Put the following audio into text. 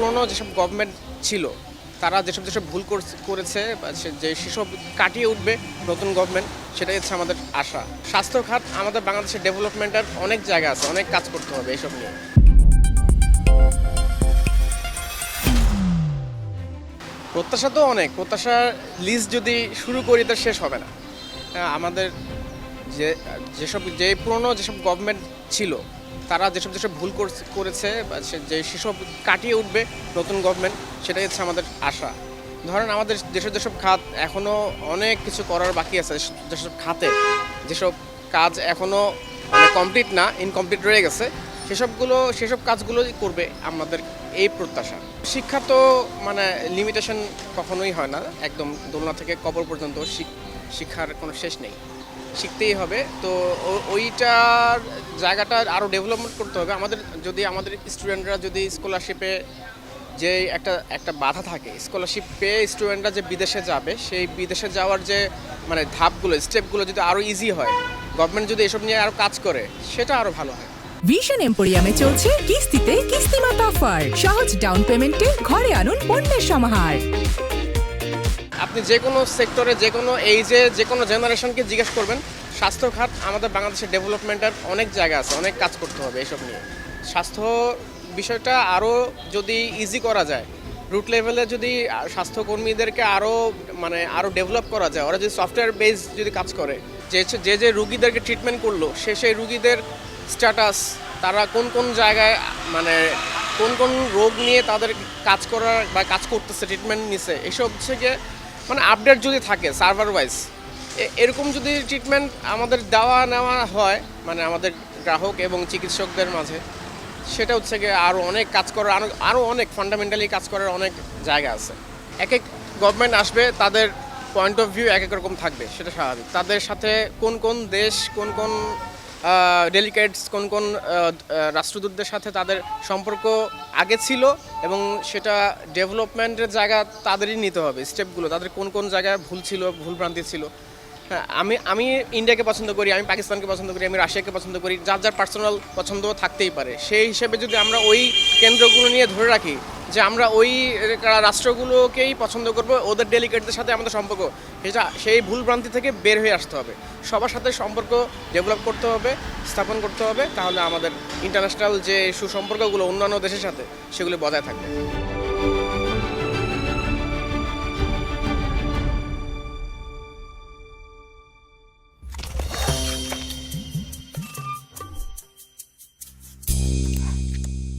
পুরনো যেসব গভর্নমেন্ট ছিল তারা যেসব ভুল করেছে বা সেসব কাটিয়ে উঠবে নতুন গভর্নমেন্ট, সেটাই হচ্ছে আমাদের আশা। স্বাস্থ্য খাত আমাদের বাংলাদেশের ডেভেলপমেন্টের অনেক জায়গা আছে, অনেক কাজ করতে হবে এসব নিয়ে। প্রত্যাশা তো অনেক, প্রত্যাশার লিস্ট যদি শুরু করি তো শেষ হবে না। আমাদের যে পুরনো যেসব গভর্নমেন্ট ছিল তারা যেসব ভুল করেছে বা সেসব কাটিয়ে উঠবে নতুন গভর্নমেন্ট, সেটাই হচ্ছে আমাদের আশা। ধরেন আমাদের যেসব খাত এখনও অনেক কিছু করার বাকি আছে, যেসব খাতে যেসব কাজ এখনও মানে কমপ্লিট না, ইনকমপ্লিট রয়ে গেছে, সেসব কাজগুলোই করবে আমাদের এই প্রত্যাশা। শিক্ষা তো মানে লিমিটেশন কখনোই হয় না, একদম দোলনা থেকে কবর পর্যন্ত শিক্ষার কোনো শেষ নেই, শিখতেই হবে। তো ওইটার জায়গাটা আরও ডেভেলপমেন্ট করতে হবে আমাদের। যদি আমাদের স্টুডেন্টরা যদি স্কলারশিপে যে একটা বাধা থাকে, স্কলারশিপ পেয়ে স্টুডেন্টরা যে বিদেশে যাবে, সেই বিদেশে যাওয়ার যে মানে ধাপগুলো, স্টেপগুলো যদি আরও ইজি হয়, গভর্নমেন্ট যদি এসব নিয়ে আরও কাজ করে, সেটা আরও ভালো হয়। ভিশন এম্পোরিয়ামে চলছে কিস্তিতে কিস্তিমাত অফার। সহজ ডাউন পেমেন্টে ঘরে আনুন পণ্যের সমাহার। আপনি যে কোনো সেক্টরে, যে কোনো এইজে, যে কোনো জেনারেশনকে জিজ্ঞেস করবেন, স্বাস্থ্য খাত আমাদের বাংলাদেশের ডেভেলপমেন্টের অনেক জায়গা আছে, অনেক কাজ করতে হবে এসব নিয়ে। স্বাস্থ্য বিষয়টা আরও যদি ইজি করা যায়, রুট লেভেলে যদি স্বাস্থ্যকর্মীদেরকে আরও ডেভেলপ করা যায়, ওরা যদি সফটওয়্যার বেস যদি কাজ করে, যে রুগীদেরকে ট্রিটমেন্ট করলো, সেই রুগীদের স্ট্যাটাস, তারা কোন জায়গায় মানে কোন রোগ নিয়ে তাদের কাজ করার বা কাজ করতেছে, ট্রিটমেন্ট নিছে, এসব হচ্ছে গিয়ে মানে আপডেট যদি থাকে সার্ভার ওয়াইজ, এরকম যদি ট্রিটমেন্ট আমাদের নেওয়া হয় মানে আমাদের গ্রাহক এবং চিকিৎসকদের মাঝে, সেটা হচ্ছে গিয়ে আরও অনেক কাজ করার, আরও অনেক ফান্ডামেন্টালি কাজ করার অনেক জায়গা আছে। এক গভর্নমেন্ট আসবে, তাদের পয়েন্ট অফ ভিউ এক রকম থাকবে, সেটা স্বাভাবিক। তাদের সাথে কোন দেশ, কোন ডেলিগেটস, কোন রাষ্ট্রদূতদের সাথে তাদের সম্পর্ক আগে ছিল, এবং সেটা ডেভেলপমেন্টের জায়গা তাদেরই নিতে হবে স্টেপগুলো, তাদের কোন জায়গায় ভুল ছিল, ভুল ভ্রান্তি ছিল। হ্যাঁ, আমি ইন্ডিয়াকে পছন্দ করি, আমি পাকিস্তানকে পছন্দ করি, আমি রাশিয়াকে পছন্দ করি, যার পার্সোনাল পছন্দ থাকতেই পারে। সেই হিসেবে যদি আমরা ওই কেন্দ্রগুলো নিয়ে ধরে রাখি যে আমরা ওই রাষ্ট্রগুলোকেই পছন্দ করব, ওদের ডেলিগেটদের সাথে আমাদের সম্পর্ক, সেই ভুল ভ্রান্তি থেকে বের হয়ে আসতে হবে। সবার সাথে সম্পর্ক ডেভেলপ করতে হবে, স্থাপন করতে হবে, তাহলে আমাদের ইন্টারন্যাশনাল যে সুসম্পর্কগুলো অন্যান্য দেশের সাথে, সেগুলো বজায় থাকবে।